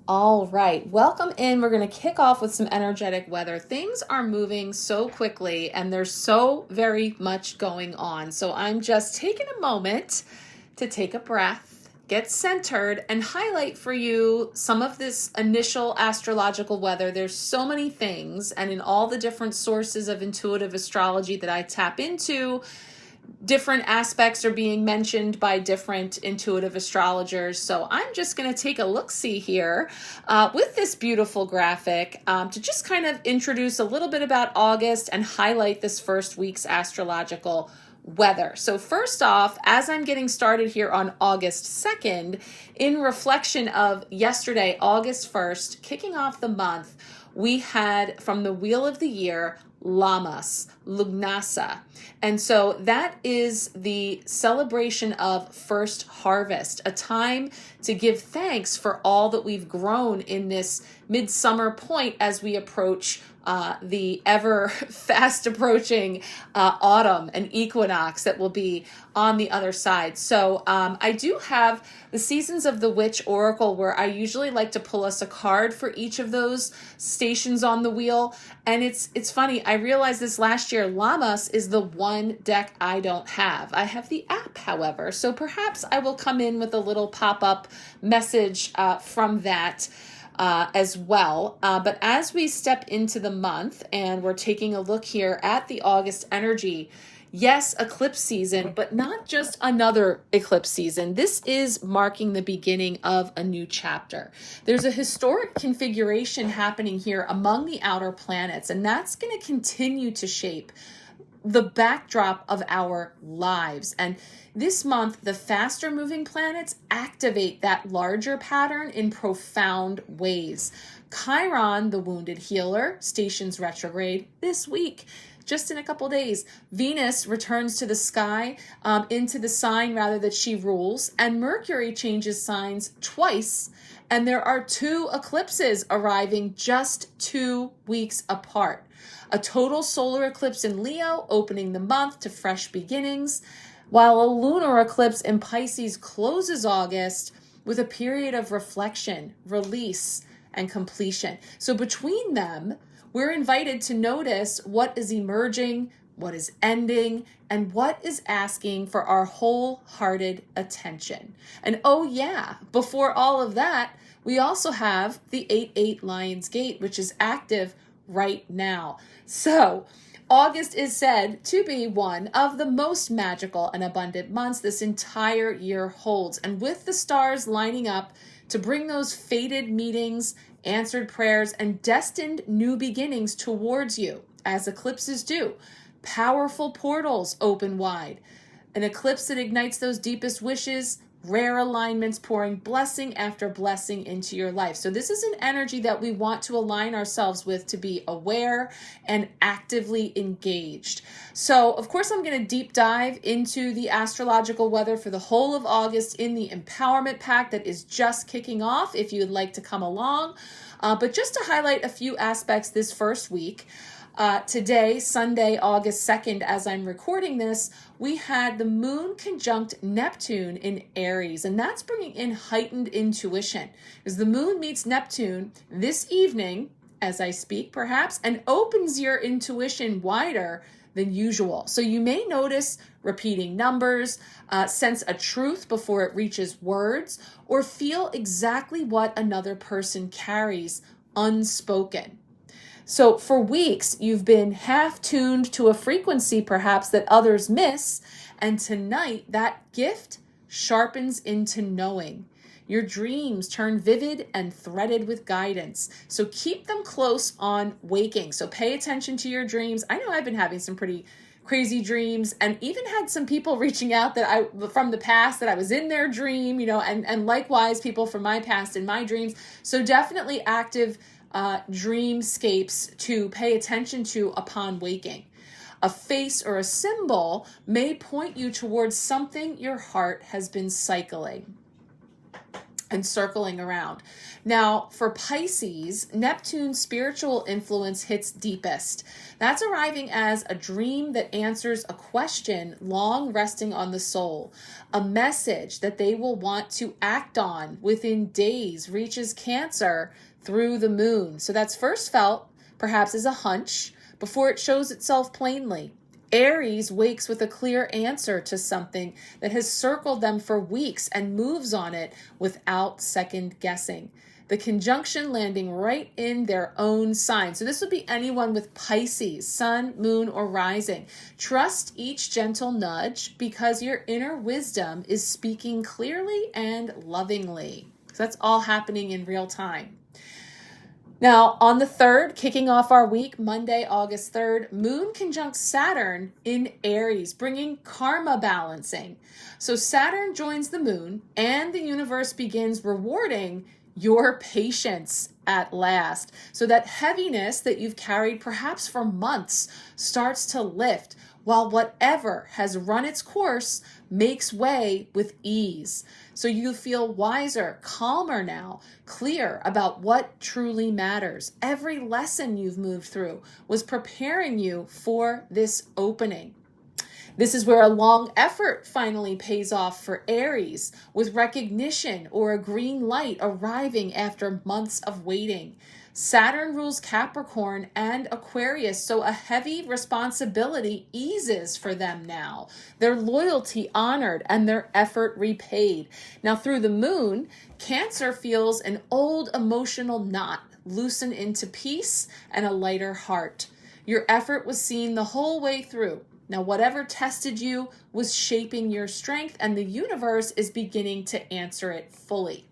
All right, welcome in. We're going to kick off with some energetic weather. Things are moving so quickly and there's so very much going on. So I'm just taking a moment to take a breath, get centered, and highlight for you some of this initial astrological weather. There's so many things, and in all the different sources of intuitive astrology that I tap into, different aspects are being mentioned by different intuitive astrologers. So I'm just going to take a look-see here with this beautiful graphic to just kind of introduce a little bit about August and highlight this first week's astrological weather. So first off, as I'm getting started here on August 2nd, in reflection of yesterday, August 1st, kicking off the month, we had from the Wheel of the Year, Lammas, Lugnasa. And so that is the celebration of first harvest, a time to give thanks for all that we've grown in this midsummer point as we approach the ever fast approaching autumn and equinox that will be on the other side. So I do have the Seasons of the Witch Oracle, where I usually like to pull us a card for each of those stations on the wheel. And it's funny, I realized this last year, Lammas is the one deck I don't have. I have the app, however, so perhaps I will come in with a little pop-up message from that as well. But as we step into the month and we're taking a look here at the August energy, yes, eclipse season, but not just another eclipse season. This is marking the beginning of a new chapter. There's a historic configuration happening here among the outer planets, and that's going to continue to shape the backdrop of our lives. And this month, the faster moving planets activate that larger pattern in profound ways. Chiron, the wounded healer, stations retrograde this week. Just in a couple days, Venus returns to the sky into the sign rather that she rules, and Mercury changes signs twice, and there are 2 eclipses arriving just 2 weeks apart. A total solar eclipse in Leo opening the month to fresh beginnings, while a lunar eclipse in Pisces closes August with a period of reflection, release, and completion. So between them, we're invited to notice what is emerging, what is ending, and what is asking for our wholehearted attention. And oh yeah, before all of that, we also have the 8-8 Lion's Gate, which is active right now. So August is said to be one of the most magical and abundant months this entire year holds. And with the stars lining up to bring those fated meetings, answered prayers, and destined new beginnings towards you, as eclipses do, powerful portals open wide. An eclipse that ignites those deepest wishes, rare alignments pouring blessing after blessing into your life. So this is an energy that we want to align ourselves with to be aware and actively engaged. So of course, I'm going to deep dive into the astrological weather for the whole of August in the Empowerment Pack that is just kicking off if you'd like to come along. But just to highlight a few aspects this first week, today, Sunday, August 2nd, as I'm recording this, we had the moon conjunct Neptune in Aries, and that's bringing in heightened intuition. As the moon meets Neptune this evening, as I speak perhaps, and opens your intuition wider than usual. So you may notice repeating numbers, sense a truth before it reaches words, or feel exactly what another person carries unspoken. So for weeks, you've been half tuned to a frequency perhaps that others miss, and tonight that gift sharpens into knowing. Your dreams turn vivid and threaded with guidance. So keep them close on waking. So pay attention to your dreams. I know I've been having some pretty crazy dreams, and even had some people reaching out from the past that I was in their dream, and likewise people from my past in my dreams. So definitely active dreamscapes to pay attention to upon waking. A face or a symbol may point you towards something your heart has been cycling. and circling around. Now, for Pisces, Neptune's spiritual influence hits deepest. That's arriving as a dream that answers a question long resting on the soul. A message that they will want to act on within days reaches Cancer through the moon. So that's first felt, perhaps as a hunch, before it shows itself plainly. Aries wakes with a clear answer to something that has circled them for weeks and moves on it without second guessing. The conjunction landing right in their own sign. So this would be anyone with Pisces, sun, moon, or rising. Trust each gentle nudge because your inner wisdom is speaking clearly and lovingly. So that's all happening in real time. Now, on the 3rd, kicking off our week, Monday, August 3rd, Moon conjuncts Saturn in Aries, bringing karma balancing. So Saturn joins the Moon, and the universe begins rewarding your patience at last. So that heaviness that you've carried perhaps for months starts to lift, while whatever has run its course makes way with ease. So you feel wiser, calmer now, clear about what truly matters. Every lesson you've moved through was preparing you for this opening. This is where a long effort finally pays off for Aries, with recognition or a green light arriving after months of waiting. Saturn rules Capricorn and Aquarius, so a heavy responsibility eases for them now. Their loyalty honored and their effort repaid. Now through the moon, Cancer feels an old emotional knot loosen into peace and a lighter heart. Your effort was seen the whole way through. Now, whatever tested you was shaping your strength, and the universe is beginning to answer it fully.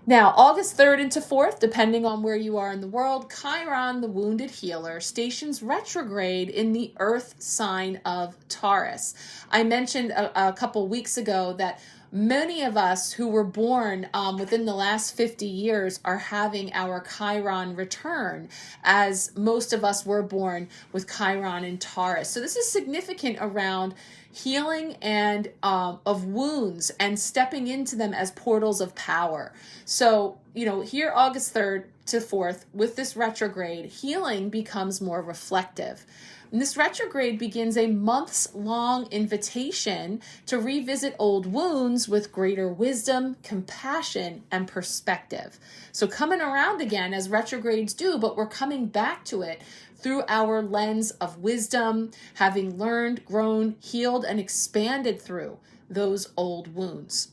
Now, August 3rd into 4th, depending on where you are in the world, Chiron, the wounded healer, stations retrograde in the earth sign of Taurus. I mentioned a couple weeks ago that many of us who were born within the last 50 years are having our Chiron return, as most of us were born with Chiron in Taurus. So this is significant around healing and of wounds and stepping into them as portals of power. So, here August 3rd to 4th, with this retrograde, healing becomes more reflective. And this retrograde begins a months-long invitation to revisit old wounds with greater wisdom, compassion, and perspective. So coming around again, as retrogrades do, but we're coming back to it through our lens of wisdom, having learned, grown, healed, and expanded through those old wounds.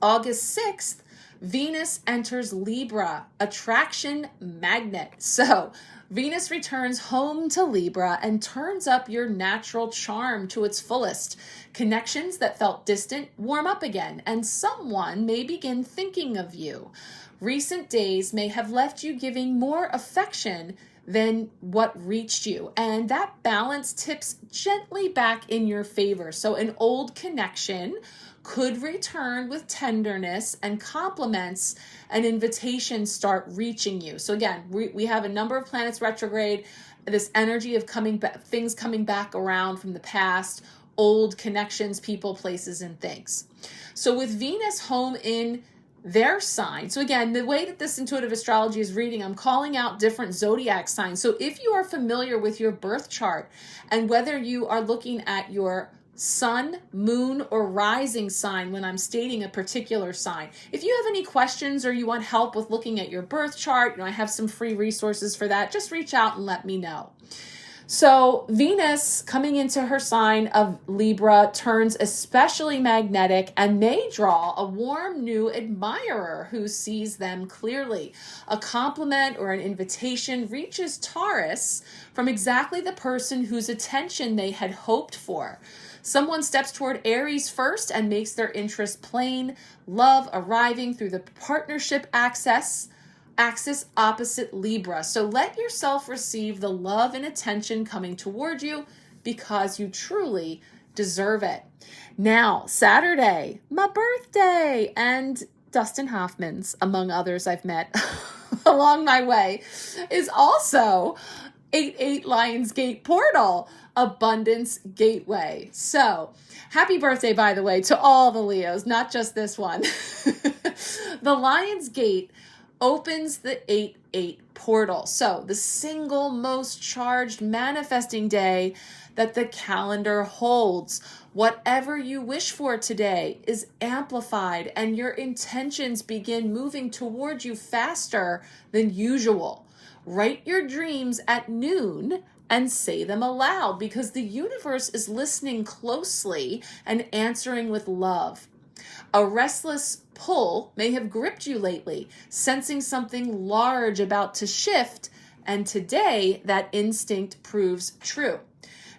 August 6th, Venus enters Libra, attraction magnet. So Venus returns home to Libra and turns up your natural charm to its fullest. Connections that felt distant warm up again, and someone may begin thinking of you. Recent days may have left you giving more affection than what reached you, and that balance tips gently back in your favor. So an old connection could return with tenderness and compliments, and invitations start reaching you. So again, we have a number of planets retrograde, this energy of things coming back around from the past, old connections, people, places, and things. So with Venus home in their sign. So again, the way that this intuitive astrology is reading, I'm calling out different zodiac signs. So if you are familiar with your birth chart, and whether you are looking at your sun, moon, or rising sign when I'm stating a particular sign. If you have any questions or you want help with looking at your birth chart, I have some free resources for that. Just reach out and let me know. So Venus coming into her sign of Libra turns especially magnetic and may draw a warm new admirer who sees them clearly. A compliment or an invitation reaches Taurus from exactly the person whose attention they had hoped for. Someone steps toward Aries first and makes their interest plain. Love arriving through the partnership axis opposite Libra. So let yourself receive the love and attention coming toward you because you truly deserve it. Now, Saturday, my birthday, and Dustin Hoffman's, among others I've met along my way, is also 88 Lionsgate Portal, Abundance Gateway. So happy birthday, by the way, to all the Leos, not just this one. The Lion's Gate opens the 8-8 portal. So the single most charged manifesting day that the calendar holds. Whatever you wish for today is amplified and your intentions begin moving toward you faster than usual. Write your dreams at noon and say them aloud because the universe is listening closely and answering with love. A restless pull may have gripped you lately, sensing something large about to shift, and today that instinct proves true.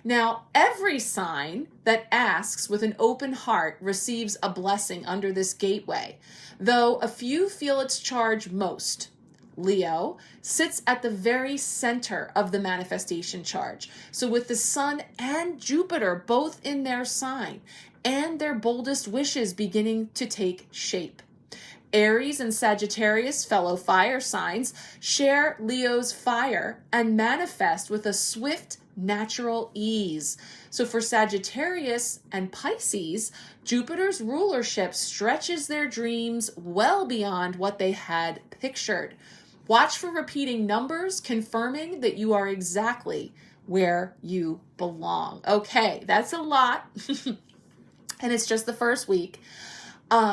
Now, every sign that asks with an open heart receives a blessing under this gateway, though a few feel its charge most. Leo sits at the very center of the manifestation charge. So with the Sun and Jupiter both in their sign and their boldest wishes beginning to take shape. Aries and Sagittarius, fellow fire signs, share Leo's fire and manifest with a swift, natural ease. So for Sagittarius and Pisces, Jupiter's rulership stretches their dreams well beyond what they had pictured. Watch for repeating numbers confirming that you are exactly where you belong. Okay, that's a lot. And it's just the first week.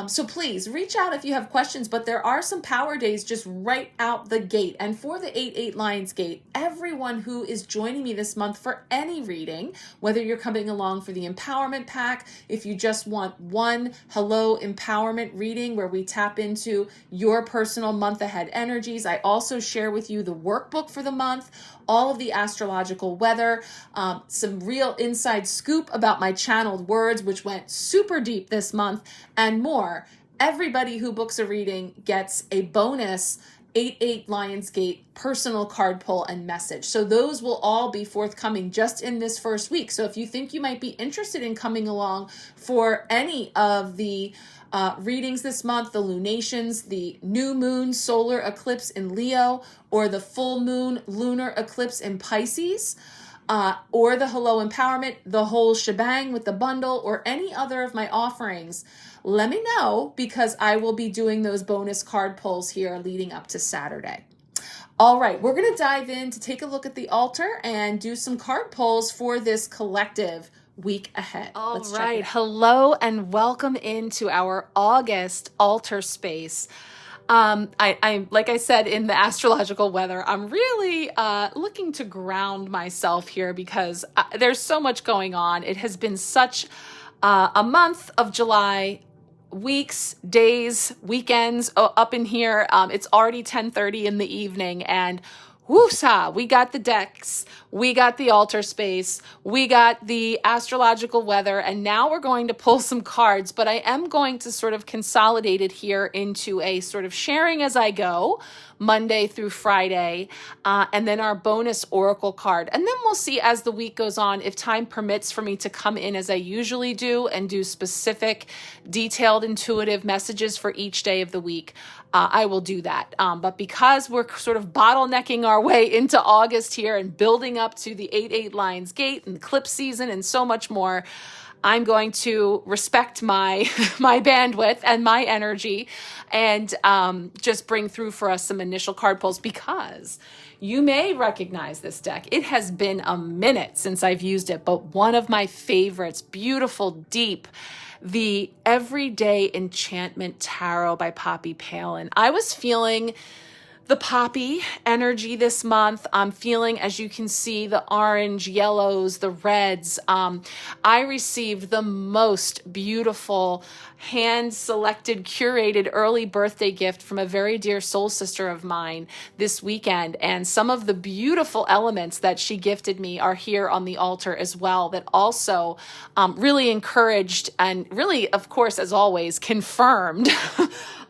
So please reach out if you have questions, but there are some power days just right out the gate. And for the 8-8 Lions Gate, everyone who is joining me this month for any reading, whether you're coming along for the Empowerment Pack, if you just want one Hello Empowerment reading where we tap into your personal month ahead energies, I also share with you the workbook for the month, all of the astrological weather, some real inside scoop about my channeled words, which went super deep this month, and more. Everybody who books a reading gets a bonus 8-8 Lionsgate personal card pull and message. So those will all be forthcoming just in this first week. So if you think you might be interested in coming along for any of the readings this month, the lunations, the new moon solar eclipse in Leo, or the full moon lunar eclipse in Pisces, or the Hello Empowerment, the whole shebang with the bundle, or any other of my offerings, let me know because I will be doing those bonus card pulls here leading up to Saturday. All right, we're going to dive in to take a look at the altar and do some card pulls for this collective week ahead. All right, hello and welcome into our August altar space. I like I said in the astrological weather, I'm really looking to ground myself here because there's so much going on. It has been such a month of July, weeks, days, weekends up in here. It's already 10:30 in the evening and woosah, we got the decks, we got the altar space, we got the astrological weather, and now we're going to pull some cards, but I am going to sort of consolidate it here into a sort of sharing as I go, Monday through Friday, and then our bonus oracle card. And then we'll see as the week goes on if time permits for me to come in as I usually do and do specific, detailed, intuitive messages for each day of the week. I will do that. But because we're sort of bottlenecking our way into August here and building up to the 8-8 Lions Gate and eclipse season and so much more, I'm going to respect my my bandwidth and my energy and just bring through for us some initial card pulls because you may recognize this deck. It has been a minute since I've used it, but one of my favorites, beautiful, deep, the Everyday Enchantment Tarot by Poppy Palin. I was feeling the poppy energy this month. I'm feeling, as you can see, the orange, yellows, the reds. I received the most beautiful hand-selected, curated early birthday gift from a very dear soul sister of mine this weekend. And some of the beautiful elements that she gifted me are here on the altar as well that also really encouraged and really, of course, as always, confirmed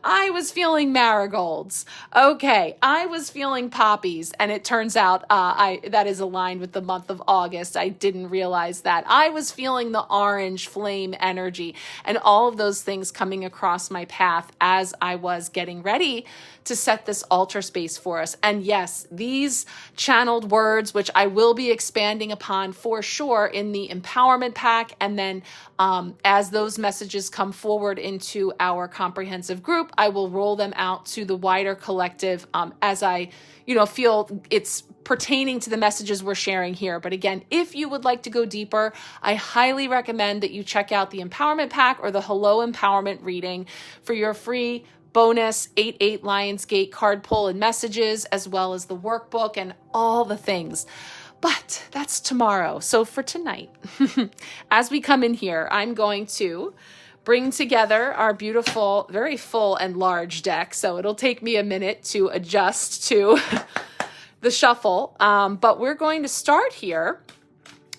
I was feeling marigolds. Okay, I was feeling poppies, and it turns out that is aligned with the month of August. I didn't realize that. I was feeling the orange flame energy and all of those things coming across my path as I was getting ready to set this altar space for us. And yes, these channeled words, which I will be expanding upon for sure in the Empowerment Pack, and then as those messages come forward into our comprehensive group, group. I will roll them out to the wider collective as I, feel it's pertaining to the messages we're sharing here. But again, if you would like to go deeper, I highly recommend that you check out the Empowerment Pack or the Hello Empowerment reading for your free bonus 8/8 Lionsgate card pull and messages, as well as the workbook and all the things. But that's tomorrow. So for tonight, as we come in here, I'm going to bring together our beautiful, very full and large deck. So it'll take me a minute to adjust to the shuffle. But we're going to start here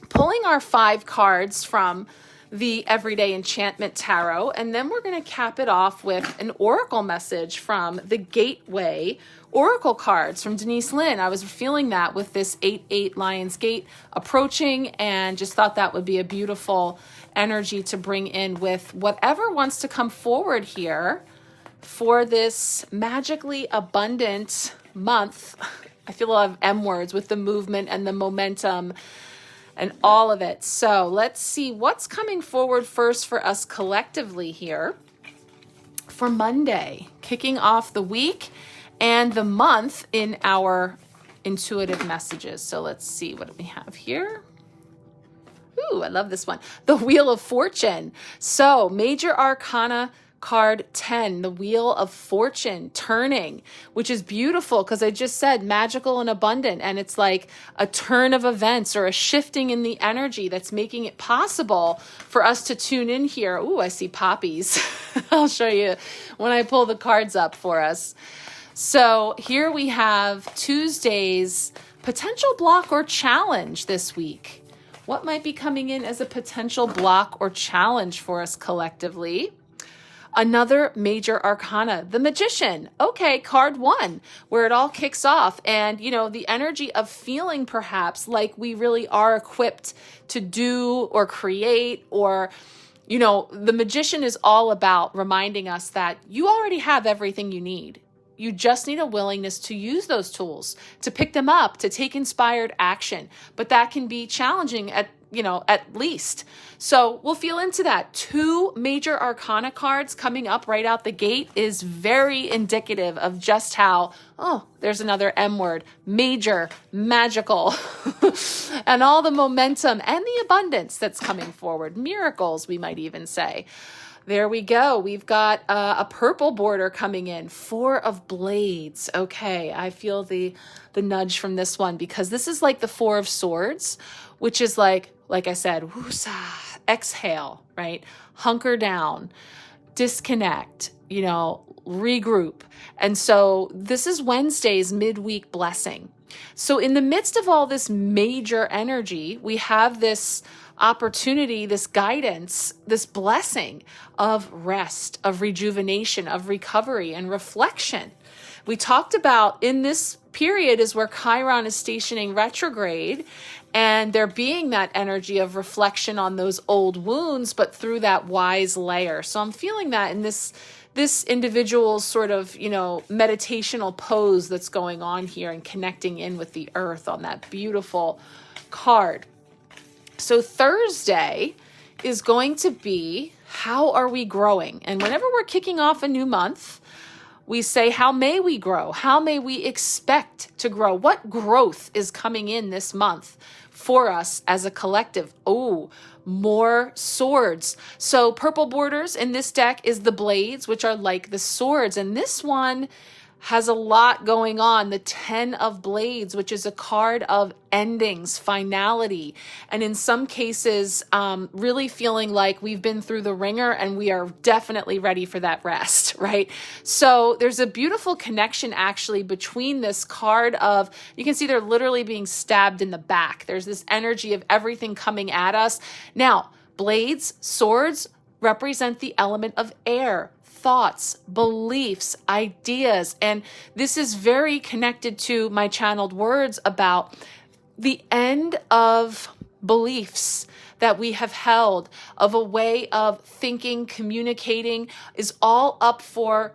pulling our 5 cards from the Everyday Enchantment Tarot, and then we're going to cap it off with an oracle message from the Gateway Oracle cards from Denise Lynn. I was feeling that with this 8/8 Lionsgate approaching, and just thought that would be a beautiful energy to bring in with whatever wants to come forward here for this magically abundant month. I feel a lot of M words with the movement and the momentum and all of it. So let's see what's coming forward first for us collectively here for Monday, kicking off the week and the month in our intuitive messages. So let's see what we have here. Ooh, I love this one. The Wheel of Fortune. So Major Arcana card 10, the Wheel of Fortune turning, which is beautiful because I just said magical and abundant. And it's like a turn of events or a shifting in the energy that's making it possible for us to tune in here. Ooh, I see poppies. I'll show you when I pull the cards up for us. So here we have Tuesday's potential block or challenge this week. What might be coming in as a potential block or challenge for us collectively? Another major arcana, the Magician. Okay, card 1, where it all kicks off. And, the energy of feeling perhaps like we really are equipped to do or create or, the Magician is all about reminding us that you already have everything you need. You just need a willingness to use those tools, to pick them up, to take inspired action. But that can be challenging at least. So we'll feel into that. 2 major arcana cards coming up right out the gate is very indicative of just how, there's another M word, major, magical, and all the momentum and the abundance that's coming forward. Miracles, we might even say. There we go. We've got a purple border coming in. 4 of Blades. Okay, I feel the nudge from this one because this is like the 4 of Swords, which is like I said, woosah, exhale, right? Hunker down, disconnect, regroup. And so this is Wednesday's midweek blessing. So in the midst of all this major energy, we have this opportunity, this guidance, this blessing of rest, of rejuvenation, of recovery and reflection. We talked about in this period is where Chiron is stationing retrograde, and there being that energy of reflection on those old wounds, but through that wise layer. So I'm feeling that in this individual's sort of, meditational pose that's going on here and connecting in with the earth on that beautiful card. So Thursday is going to be, how are we growing? And whenever we're kicking off a new month, we say, how may we grow? How may we expect to grow? What growth is coming in this month for us as a collective? Oh, more swords. So purple borders in this deck is the Blades, which are like the swords. And this one has a lot going on. The 10 of Blades, which is a card of endings, finality, and in some cases, really feeling like we've been through the ringer and we are definitely ready for that rest, right? So there's a beautiful connection actually between this card of, you can see they're literally being stabbed in the back. There's this energy of everything coming at us. Now, Blades, swords represent the element of air, thoughts, beliefs, ideas. And this is very connected to my channeled words about the end of beliefs that we have held, of a way of thinking, communicating, is all up for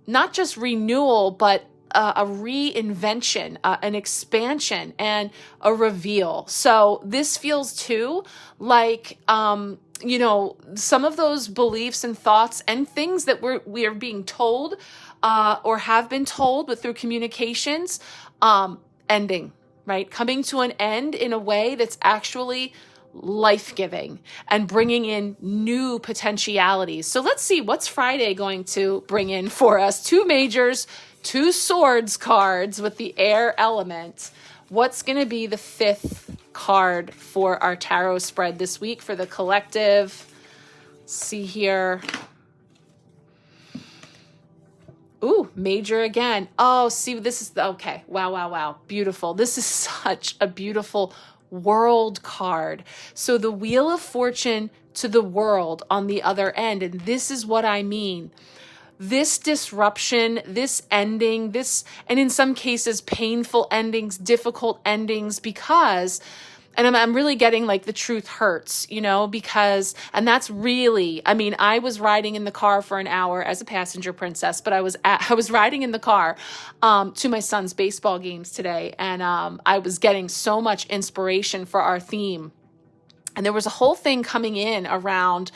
not just renewal, but a reinvention, an expansion, and a reveal. So this feels too like some of those beliefs and thoughts and things that we are being told or have been told but through communications, ending, right? Coming to an end in a way that's actually life-giving and bringing in new potentialities. So let's see, what's Friday going to bring in for us? 2 majors, 2 swords cards with the air element. What's going to be the 5th card for our tarot spread this week for the collective? Let's see here. Ooh, major again. Oh, see, this is okay. Wow. Beautiful. This is such a beautiful world card. So the Wheel of Fortune to the world on the other end. And this is what I mean. This disruption, this ending, and in some cases, painful endings, difficult endings, because, and I'm really getting like the truth hurts, because, and that's really, I was riding in the car for an hour as a passenger princess, but I was riding in the car to my son's baseball games today, and I was getting so much inspiration for our theme. And there was a whole thing coming in around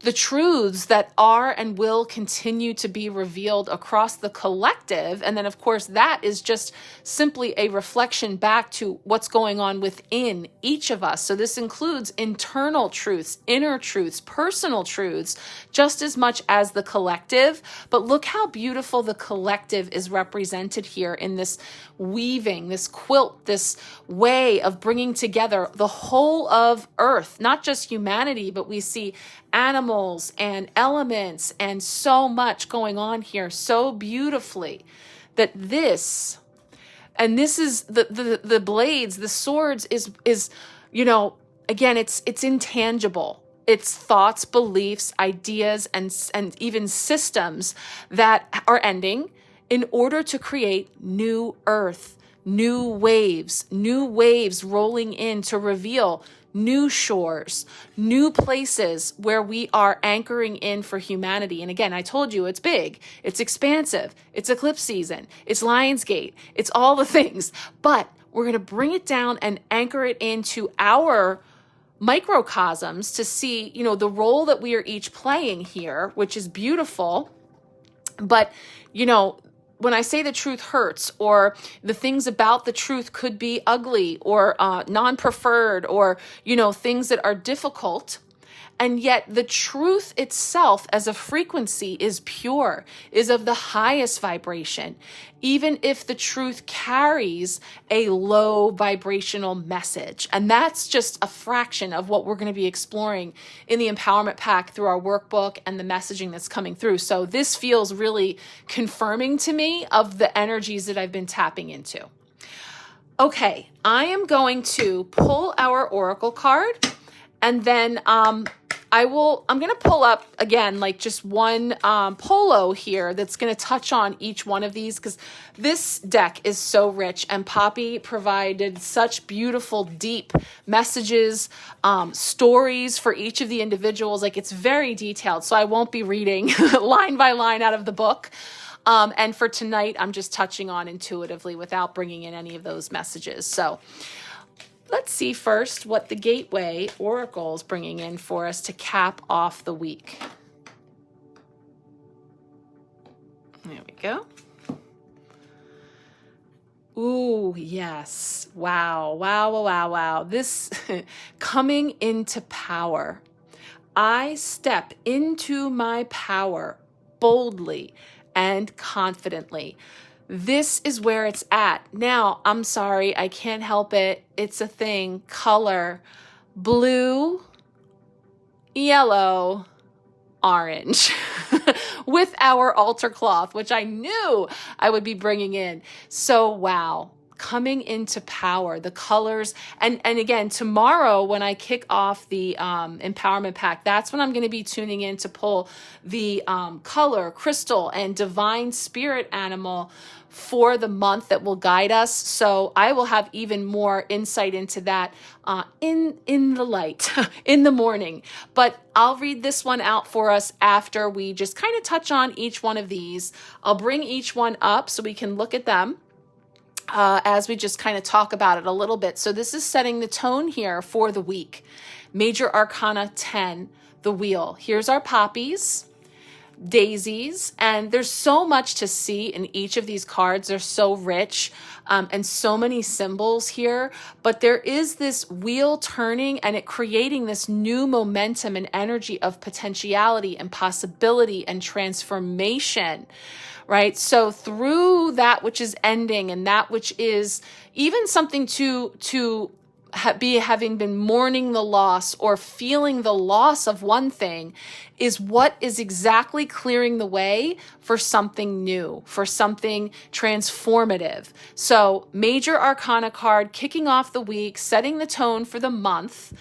the truths that are and will continue to be revealed across the collective. And then, of course, that is just simply a reflection back to what's going on within each of us. So this includes internal truths, inner truths, personal truths, just as much as the collective. But look how beautiful the collective is represented here in this weaving, this quilt, this way of bringing together the whole of Earth, not just humanity, but we see animals and elements and so much going on here so beautifully that this is the blades, the swords is again, it's intangible. It's thoughts, beliefs, ideas, and even systems that are ending in order to create new earth, new waves rolling in to reveal new shores, new places where we are anchoring in for humanity. And again, I told you it's big, it's expansive, it's eclipse season, it's Lionsgate, it's all the things. But we're going to bring it down and anchor it into our microcosms to see, the role that we are each playing here, which is beautiful. But, when I say the truth hurts, or the things about the truth could be ugly or non-preferred, or, things that are difficult, and yet the truth itself as a frequency is pure, is of the highest vibration, even if the truth carries a low vibrational message. And that's just a fraction of what we're going to be exploring in the Empowerment Pack through our workbook and the messaging that's coming through. So this feels really confirming to me of the energies that I've been tapping into. Okay, I am going to pull our Oracle card, and then I'm going to pull up again, like just one polo here that's going to touch on each one of these, because this deck is so rich, and Poppy provided such beautiful, deep messages, stories for each of the individuals. Like, it's very detailed, so I won't be reading line by line out of the book. And for tonight, I'm just touching on intuitively without bringing in any of those messages. So let's see first what the Gateway Oracle is bringing in for us to cap off the week. There we go. Ooh, yes. Wow. This coming into power. I step into my power boldly and confidently. This is where it's at. Now, I'm sorry, I can't help it. It's a thing. Color, blue, yellow, orange with our altar cloth, which I knew I would be bringing in. So, wow. Coming into power, the colors. And again, tomorrow when I kick off the Empowerment Pack, that's when I'm going to be tuning in to pull the color, crystal, and divine spirit animal for the month that will guide us. So I will have even more insight into that in the light, in the morning. But I'll read this one out for us after we just kind of touch on each one of these. I'll bring each one up so we can look at them as we just kind of talk about it a little bit. So this is setting the tone here for the week. Major Arcana 10, the wheel. Here's our poppies, daisies, and there's so much to see in each of these cards. They're so rich, and so many symbols here, but there is this wheel turning and it creating this new momentum and energy of potentiality and possibility and transformation, right? So through that which is ending and that which is even something to having been mourning the loss or feeling the loss of one thing, is what is exactly clearing the way for something new, for something transformative. So Major Arcana card kicking off the week, setting the tone for the month.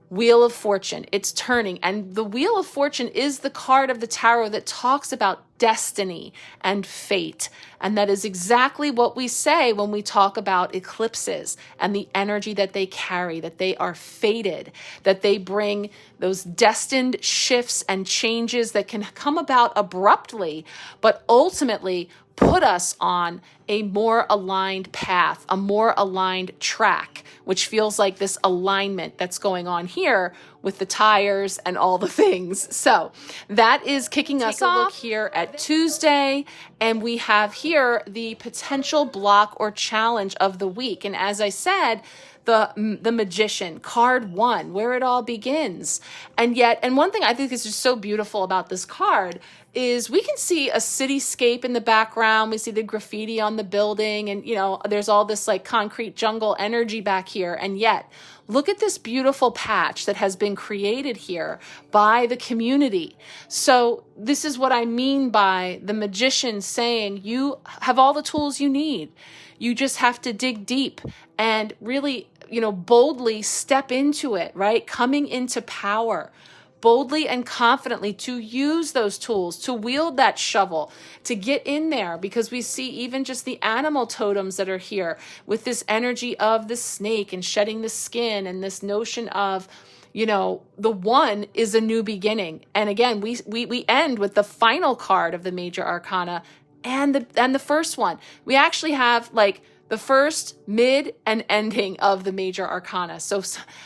Wheel of Fortune, it's turning. And the Wheel of Fortune is the card of the tarot that talks about destiny and fate. And that is exactly what we say when we talk about eclipses and the energy that they carry, that they are fated, that they bring those destined shifts and changes that can come about abruptly, but ultimately put us on a more aligned path, a more aligned track, which feels like this alignment that's going on here with the tires and all the things. So that is kicking us off. Look here at Tuesday, and we have here the potential block or challenge of the week. And as I said, the Magician, card 1, where it all begins. And one thing I think is just so beautiful about this card is we can see a cityscape in the background. We see the graffiti on the building, and there's all this like concrete jungle energy back here. And yet, look at this beautiful patch that has been created here by the community. So this is what I mean by the Magician saying, you have all the tools you need. You just have to dig deep and really, boldly step into it, right? Coming into power, boldly and confidently to use those tools, to wield that shovel, to get in there, because we see even just the animal totems that are here with this energy of the snake and shedding the skin, and this notion of, the one is a new beginning. And again, we end with the final card of the Major Arcana and the first one. We actually have like the first, mid, and ending of the Major Arcana. So,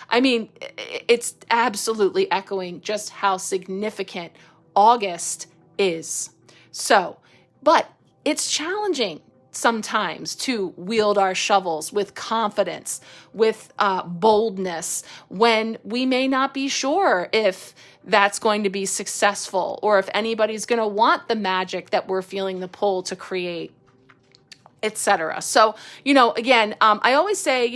I mean, it's absolutely echoing just how significant August is. So, but it's challenging sometimes to wield our shovels with confidence, with boldness, when we may not be sure if that's going to be successful or if anybody's going to want the magic that we're feeling the pull to create, etc. So, again, I always say,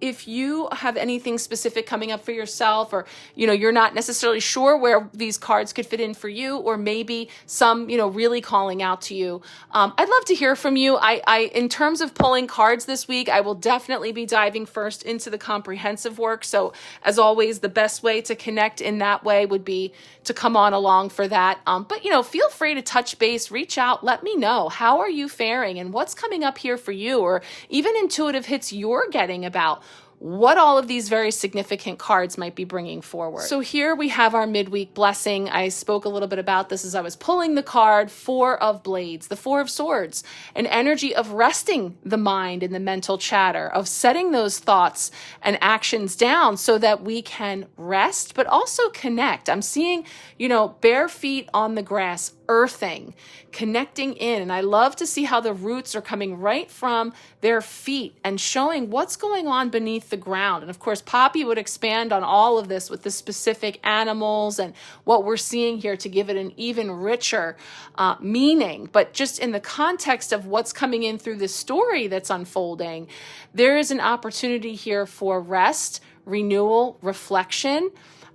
if you have anything specific coming up for yourself, or, you're not necessarily sure where these cards could fit in for you, or maybe some, really calling out to you, I'd love to hear from you. I, in terms of pulling cards this week, I will definitely be diving first into the comprehensive work. So as always, the best way to connect in that way would be to come on along for that. But, feel free to touch base, reach out, let me know. How are you faring and what's coming up here for you, or even intuitive hits you're getting about what all of these very significant cards might be bringing forward. So here we have our midweek blessing. I spoke a little bit about this as I was pulling the card, 4 of Blades, the 4 of Swords, an energy of resting the mind and the mental chatter, of setting those thoughts and actions down so that we can rest, but also connect. I'm seeing, bare feet on the grass, earthing, connecting in. And I love to see how the roots are coming right from their feet and showing what's going on beneath the ground. And of course, Poppy would expand on all of this with the specific animals and what we're seeing here to give it an even richer meaning. But just in the context of what's coming in through the story that's unfolding, there is an opportunity here for rest, renewal, reflection,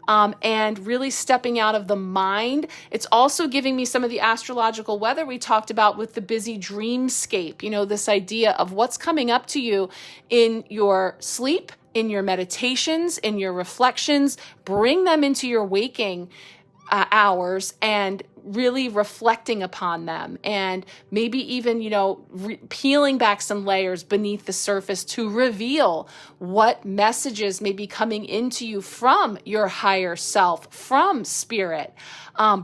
and really stepping out of the mind. It's also giving me some of the astrological weather we talked about with the busy dreamscape, this idea of what's coming up to you in your sleep, in your meditations, in your reflections. Bring them into your waking hours and really reflecting upon them, and maybe even, peeling back some layers beneath the surface to reveal what messages may be coming into you from your higher self, from spirit,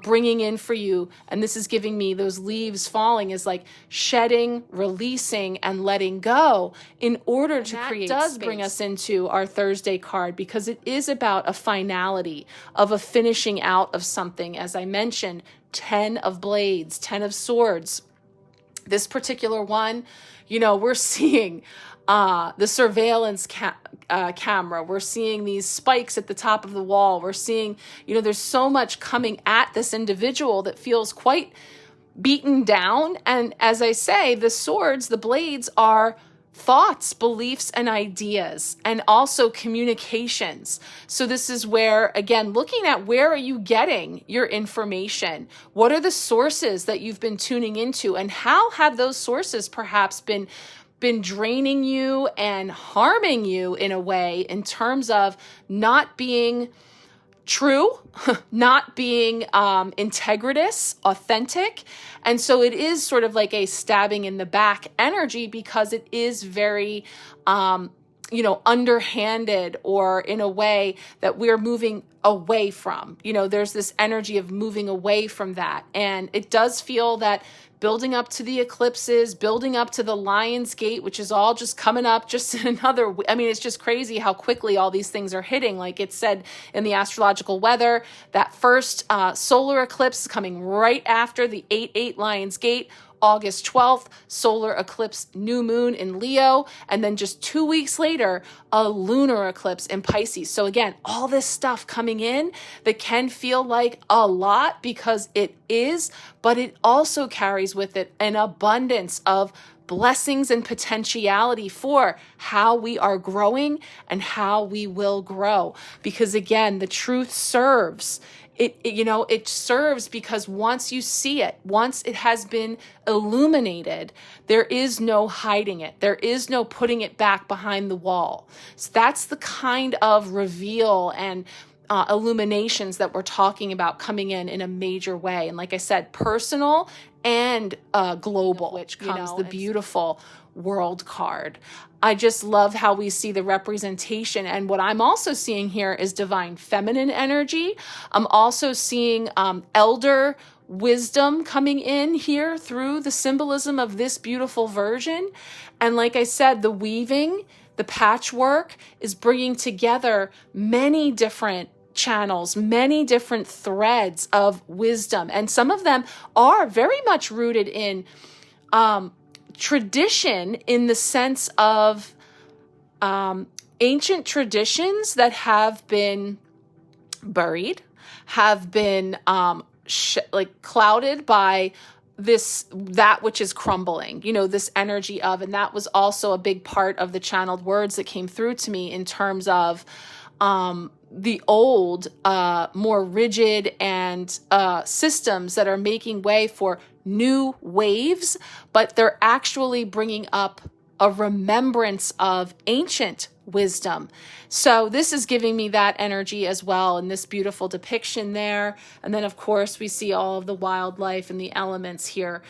bringing in for you. And this is giving me those leaves falling is like shedding, releasing, and letting go in order to create space. That does bring us into our Thursday card, because it is about a finality of a finishing out of something. As I mentioned, 10 of blades, 10 of swords. This particular one, we're seeing the surveillance camera. We're seeing these spikes at the top of the wall. We're seeing, there's so much coming at this individual that feels quite beaten down. And as I say, the swords, the blades are thoughts, beliefs, and ideas, and also communications. So this is where, again, looking at where are you getting your information? What are the sources that you've been tuning into, and how have those sources perhaps been draining you and harming you in a way, in terms of not being true, not being integritous, authentic. And so it is sort of like a stabbing in the back energy, because it is very, underhanded, or in a way that we're moving away from. There's this energy of moving away from that. And it does feel that building up to the eclipses, building up to the Lion's Gate, which is all just coming up just in another, it's just crazy how quickly all these things are hitting. Like it said in the astrological weather, that first solar eclipse is coming right after the 8/8 Lion's Gate. August 12th, solar eclipse, new moon in Leo, and then just 2 weeks later, a lunar eclipse in Pisces. So again, all this stuff coming in that can feel like a lot, because it is, but it also carries with it an abundance of blessings and potentiality for how we are growing and how we will grow. Because again, the truth serves. It serves, because once you see it, once it has been illuminated, there is no hiding it. There is no putting it back behind the wall. So that's the kind of reveal and illuminations that we're talking about coming in a major way. And like I said, personal and global, which comes the beautiful World card. I just love how we see the representation. And what I'm also seeing here is divine feminine energy. I'm also seeing elder wisdom coming in here through the symbolism of this beautiful version. And like I said, the weaving, the patchwork is bringing together many different channels, many different threads of wisdom. And some of them are very much rooted in tradition, in the sense of ancient traditions that have been buried, have been clouded by that which is crumbling, this energy of. And that was also a big part of the channeled words that came through to me, in terms of the old, more rigid and systems that are making way for new waves, but they're actually bringing up a remembrance of ancient wisdom. So this is giving me that energy as well, in this beautiful depiction there. And then, of course, we see all of the wildlife and the elements here,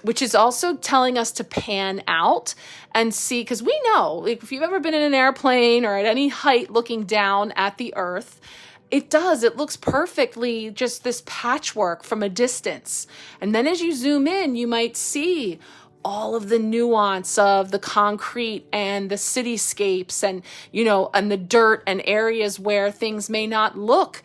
which is also telling us to pan out and see, because we know, if you've ever been in an airplane or at any height looking down at the earth, it looks perfectly just this patchwork from a distance. And then as you zoom in, you might see all of the nuance of the concrete and the cityscapes, and, and the dirt, and areas where things may not look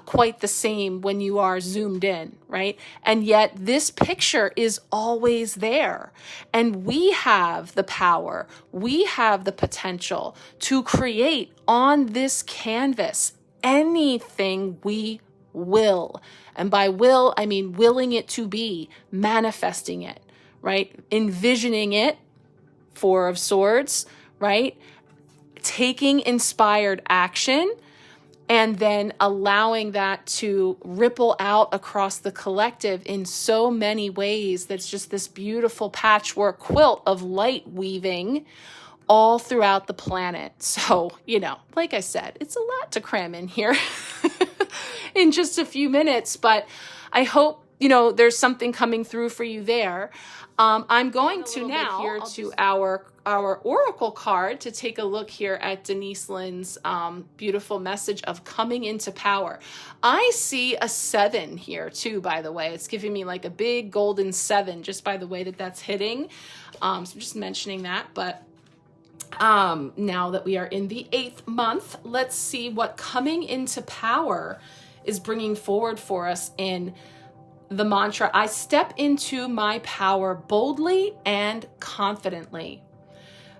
quite the same when you are zoomed in, right? And yet this picture is always there. And we have the power, we have the potential to create on this canvas anything we will. And by will, I mean willing it to be, manifesting it, right? Envisioning it, Four of Swords, right? Taking inspired action, and then allowing that to ripple out across the collective in so many ways. That's just this beautiful patchwork quilt of light weaving all throughout the planet. So, like I said, it's a lot to cram in here in just a few minutes, but I hope, there's something coming through for you there. I'm going to now here to our oracle card to take a look here at Denise Lynn's beautiful message of coming into power. I see a 7 here too, by the way. It's giving me like a big golden 7 just by the way that that's hitting. So I'm just mentioning that. But now that we are in the 8th month, let's see what coming into power is bringing forward for us in the mantra. I step into my power boldly and confidently.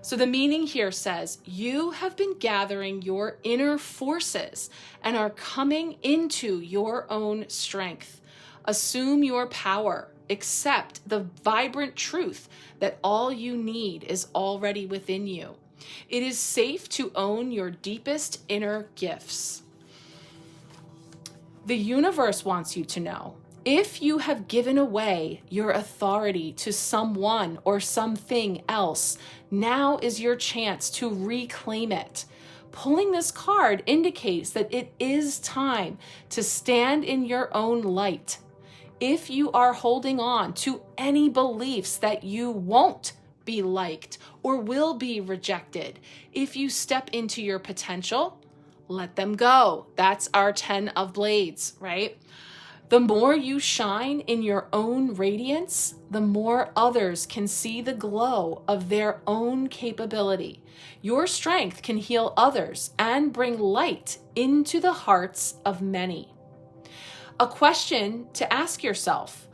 So the meaning here says, you have been gathering your inner forces and are coming into your own strength. Assume your power. Accept the vibrant truth that all you need is already within you. It is safe to own your deepest inner gifts. The universe wants you to know, if you have given away your authority to someone or something else, now is your chance to reclaim it. Pulling this card indicates that it is time to stand in your own light. If you are holding on to any beliefs that you won't be liked or will be rejected, if you step into your potential, let them go. That's our 10 of Blades, right? The more you shine in your own radiance, the more others can see the glow of their own capability. Your strength can heal others and bring light into the hearts of many. A question to ask yourself: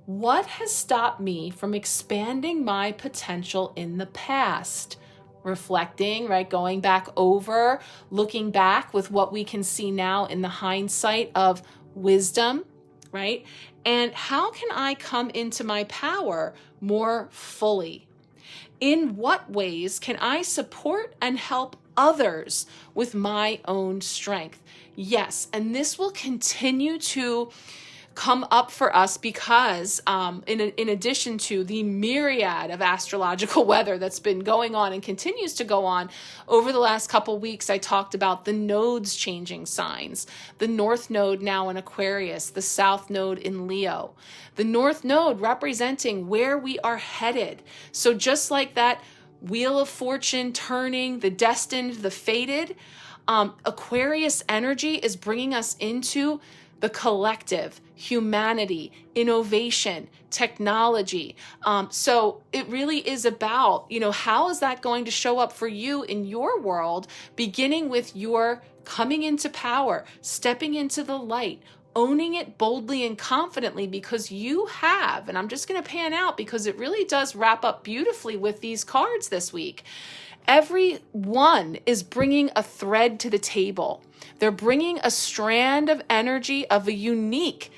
what has stopped me from expanding my potential in the past? Reflecting, right? Going back over, looking back with what we can see now in the hindsight of wisdom, right? And how can I come into my power more fully? In what ways can I support and help others with my own strength? Yes, and this will continue to come up for us because in addition to the myriad of astrological weather that's been going on and continues to go on over the last couple weeks, I talked about the nodes changing signs. The North Node now in Aquarius, the South Node in Leo. The North Node representing where we are headed. So just like that Wheel of Fortune turning, the destined, the fated, Aquarius energy is bringing us into the collective, humanity, innovation, technology. So it really is about, how is that going to show up for you in your world, beginning with your coming into power, stepping into the light, owning it boldly and confidently because you have, and I'm just going to pan out because it really does wrap up beautifully with these cards this week. Everyone is bringing a thread to the table. They're bringing a strand of energy, of a unique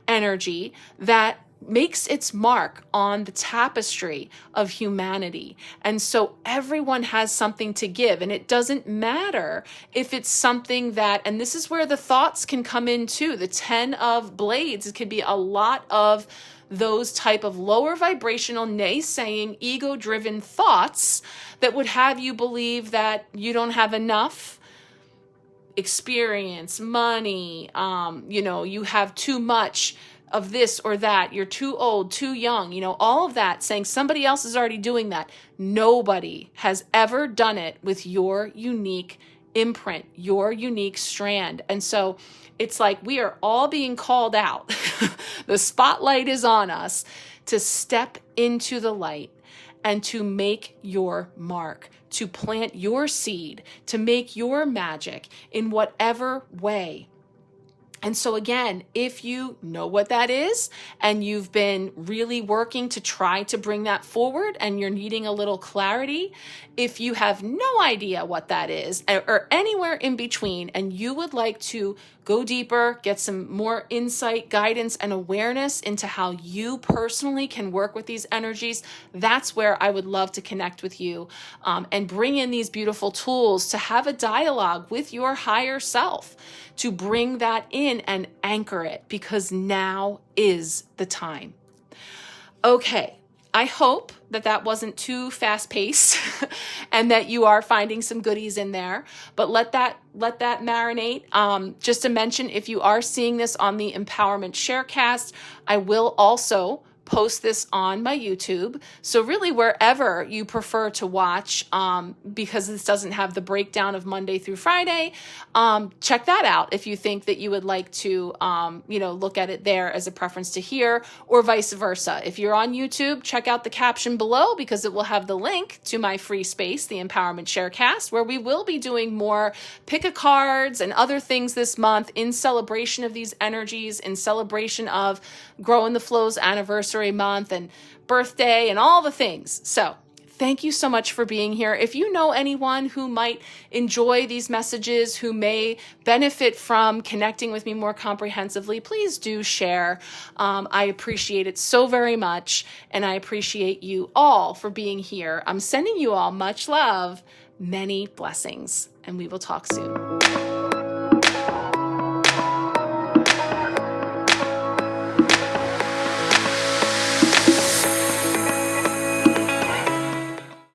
energy that makes its mark on the tapestry of humanity. And so everyone has something to give. And it doesn't matter if it's something that, and this is where the thoughts can come in too. The 10 of Blades, it could be a lot of those type of lower vibrational, naysaying, ego-driven thoughts that would have you believe that you don't have enough experience, money, you have too much of this or that, you're too old, too young, all of that, saying somebody else is already doing that. Nobody has ever done it with your unique imprint, your unique strand. And so it's like we are all being called out. The spotlight is on us to step into the light and to make your mark, to plant your seed, to make your magic in whatever way. And so again, if you know what that is and you've been really working to try to bring that forward and you're needing a little clarity, if you have no idea what that is or anywhere in between and you would like to go deeper, get some more insight, guidance, and awareness into how you personally can work with these energies, that's where I would love to connect with you and bring in these beautiful tools to have a dialogue with your higher self, to bring that in and anchor it, because now is the time. Okay, I hope that that wasn't too fast paced and that you are finding some goodies in there, but let that marinate. Just to mention, if you are seeing this on the Empowerment Sharecast, I will also post this on my YouTube. So really wherever you prefer to watch, because this doesn't have the breakdown of Monday through Friday, check that out if you think that you would like to, look at it there as a preference to here, or vice versa. If you're on YouTube, check out the caption below because it will have the link to my free space, the Empowerment Sharecast, where we will be doing more pick-a-cards and other things this month in celebration of these energies, in celebration of Growing the Flow's anniversary month and birthday and all the things. So thank you so much for being here. If you know anyone who might enjoy these messages, who may benefit from connecting with me more comprehensively, please do share. I appreciate it so very much, and I appreciate you all for being here. I'm sending you all much love, many blessings, and we will talk soon.